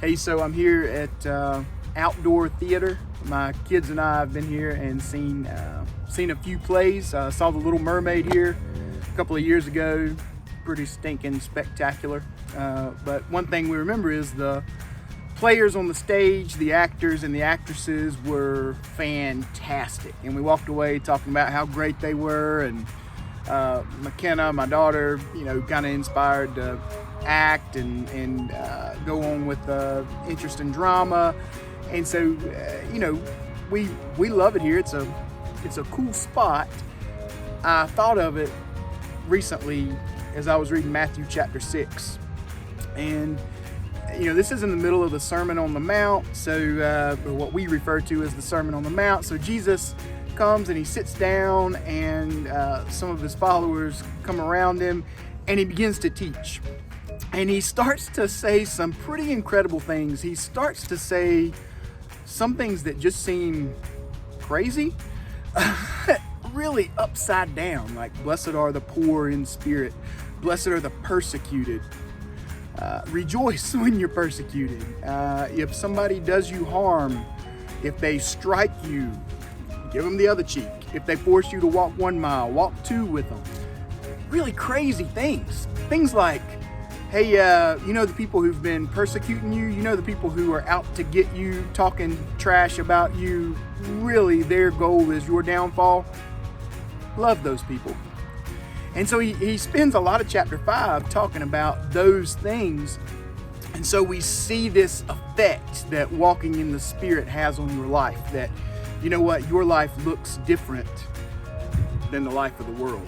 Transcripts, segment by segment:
Hey, so I'm here at Outdoor Theater. My kids and I have been here and seen a few plays. Saw The Little Mermaid here a couple of years ago. Pretty stinking spectacular. But one thing we remember is the players on the stage, the actors and the actresses were fantastic. And we walked away talking about how great they were. And McKenna, my daughter, kind of inspired to act and go on with interest in drama. And so, we love it here. It's a cool spot. I thought of it recently as I was reading Matthew chapter 6. And, this is in the middle of the Sermon on the Mount. So what we refer to as the Sermon on the Mount. So Jesus comes and he sits down, and some of his followers come around him, and he begins to teach. And he starts to say some pretty incredible things. He starts to say some things that just seem crazy, really upside down, like blessed are the poor in spirit, blessed are the persecuted, rejoice when you're persecuted, if somebody does you harm, if they strike you, give them the other cheek, if they force you to walk 1 mile, walk 2 with them. Really crazy things like, hey, the people who've been persecuting you, the people who are out to get you, talking trash about you, really their goal is your downfall. Love those people. And so he spends a lot of chapter 5 talking about those things. And so we see this effect that walking in the Spirit has on your life, that, your life looks different than the life of the world,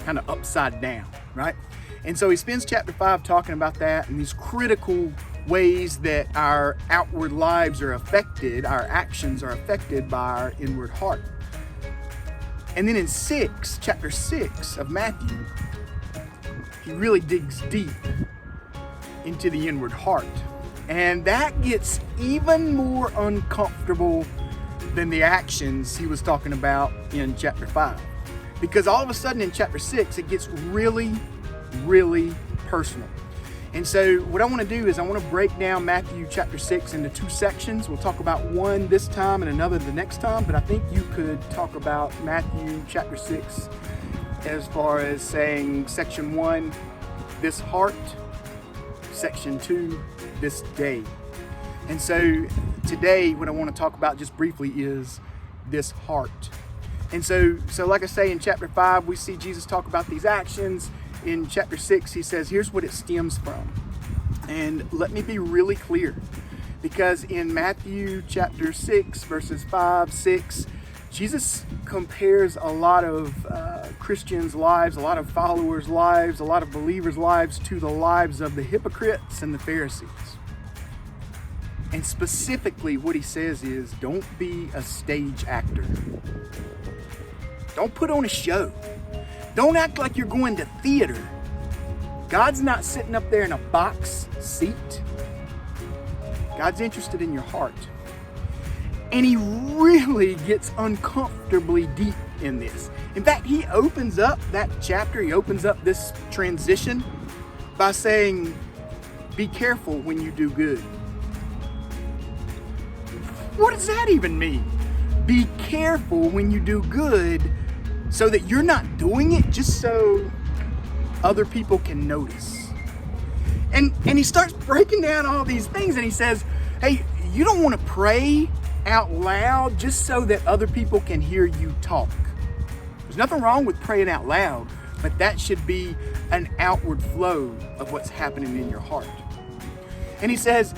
kind of upside down, right? And so he spends chapter 5 talking about that and these critical ways that our outward lives are affected, our actions are affected by our inward heart. And then in chapter 6 of Matthew, he really digs deep into the inward heart. And that gets even more uncomfortable than the actions he was talking about in chapter 5. Because all of a sudden in chapter 6, it gets really personal. And so what I want to do is I want to break down Matthew chapter 6 into 2 sections. We'll talk about one this time and another the next time, but I think you could talk about Matthew chapter 6 as far as saying section 1, this heart, section 2, this day. And so today what I want to talk about just briefly is this heart. And so like I say, in chapter 5, we see Jesus talk about these actions. In chapter 6, he says, here's what it stems from. And let me be really clear, because in Matthew chapter 6, verses 5, 6, Jesus compares a lot of Christians' lives, a lot of followers' lives, a lot of believers' lives to the lives of the hypocrites and the Pharisees. And specifically what he says is, don't be a stage actor. Don't put on a show. Don't act like you're going to theater. God's not sitting up there in a box seat. God's interested in your heart. And he really gets uncomfortably deep in this. In fact, he opens up that chapter, he opens up this transition by saying, be careful when you do good. What does that even mean? Be careful when you do good, so that you're not doing it just so other people can notice. And he starts breaking down all these things, and he says, hey, you don't want to pray out loud just so that other people can hear you talk. There's nothing wrong with praying out loud, but that should be an outward flow of what's happening in your heart. And he says,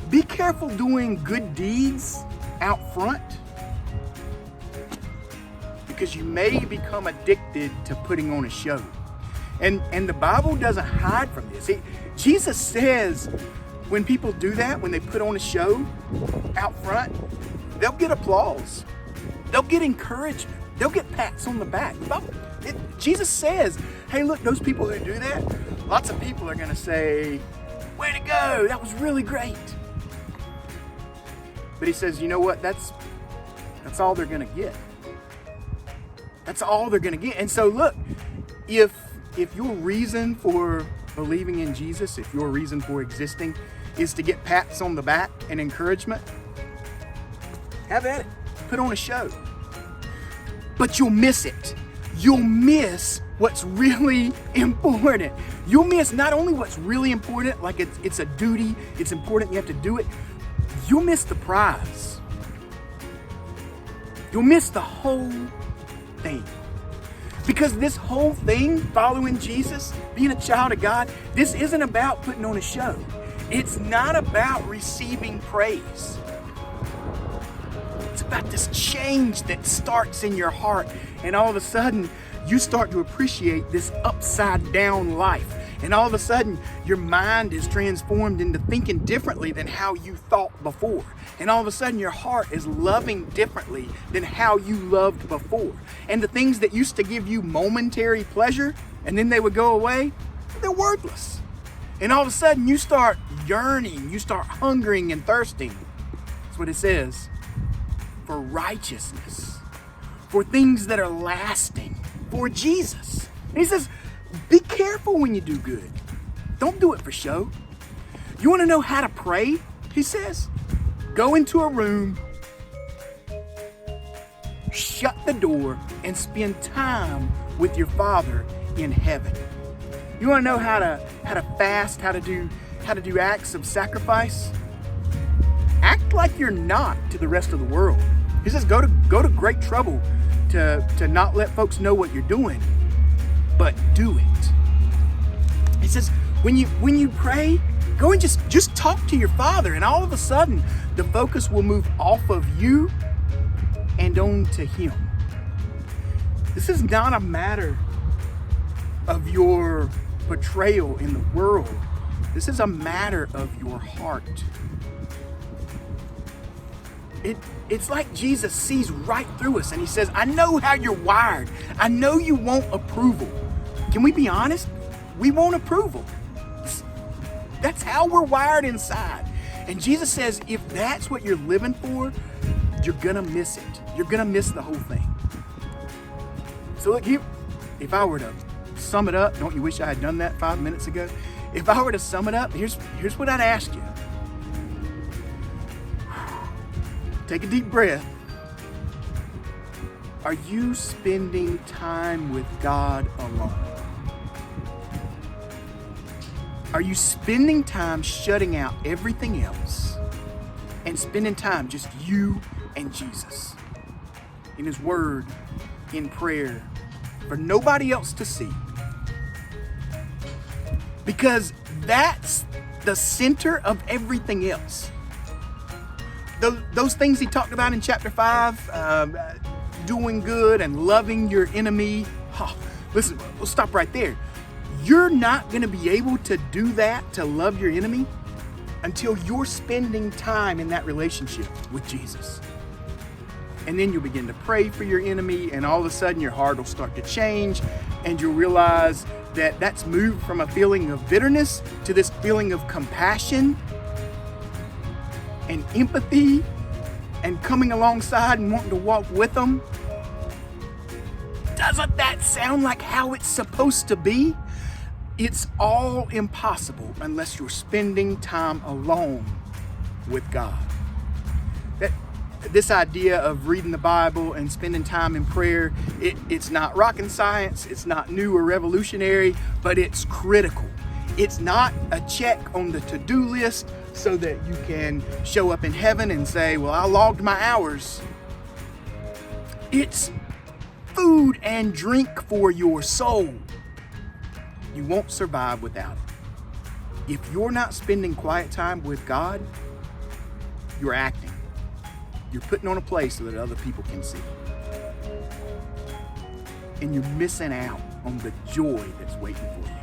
be careful doing good deeds out front, because you may become addicted to putting on a show. And the Bible doesn't hide from this. Jesus says when people do that, when they put on a show out front, they'll get applause. They'll get encouragement. They'll get pats on the back. Jesus says, hey, look, those people who do that, lots of people are going to say, way to go, that was really great. But he says, you know what, that's all they're going to get. That's all they're going to get. And so look, if your reason for believing in Jesus, if your reason for existing is to get pats on the back and encouragement, have at it. Put on a show. But you'll miss it. You'll miss what's really important. You'll miss not only what's really important, like it's a duty, it's important, you have to do it. You'll miss the prize. You'll miss the whole thing. Because this whole thing, following Jesus, being a child of God, this isn't about putting on a show. It's not about receiving praise. It's about this change that starts in your heart, and all of a sudden, you start to appreciate this upside down life. And all of a sudden, your mind is transformed into thinking differently than how you thought before. And all of a sudden, your heart is loving differently than how you loved before. And the things that used to give you momentary pleasure, and then they would go away, they're worthless. And all of a sudden, you start yearning, you start hungering and thirsting. That's what it says. For righteousness, for things that are lasting, for Jesus. And he says, be careful when you do good. Don't do it for show. You want to know how to pray? He says, go into a room, shut the door, and spend time with your Father in heaven. You want to know how to fast, how to do acts of sacrifice? Act like you're not to the rest of the world. He says, go to great trouble to not let folks know what you're doing, but do it. He says, when you pray, go and just talk to your Father, and all of a sudden, the focus will move off of you and on to Him. This is not a matter of your portrayal in the world. This is a matter of your heart. It's like Jesus sees right through us, and He says, I know how you're wired. I know you want approval. Can we be honest? We want approval. That's how we're wired inside. And Jesus says, if that's what you're living for, you're gonna miss it. You're gonna miss the whole thing. So look, if I were to sum it up, don't you wish I had done that 5 minutes ago? If I were to sum it up, here's what I'd ask you. Take a deep breath. Are you spending time with God alone? Are you spending time shutting out everything else and spending time just you and Jesus in His Word, in prayer, for nobody else to see? Because that's the center of everything else. Those things He talked about in chapter 5, doing good and loving your enemy. Oh, listen, we'll stop right there. You're not going to be able to do that, to love your enemy, until you're spending time in that relationship with Jesus. And then you'll begin to pray for your enemy, and all of a sudden your heart will start to change, and you'll realize that that's moved from a feeling of bitterness to this feeling of compassion and empathy and coming alongside and wanting to walk with them. Doesn't that sound like how it's supposed to be? It's all impossible unless you're spending time alone with God. This idea of reading the Bible and spending time in prayer, it's not rocket science, it's not new or revolutionary, but it's critical. It's not a check on the to-do list so that you can show up in heaven and say, well, I logged my hours. It's food and drink for your soul. You won't survive without it. If you're not spending quiet time with God, you're acting. You're putting on a play so that other people can see. And you're missing out on the joy that's waiting for you.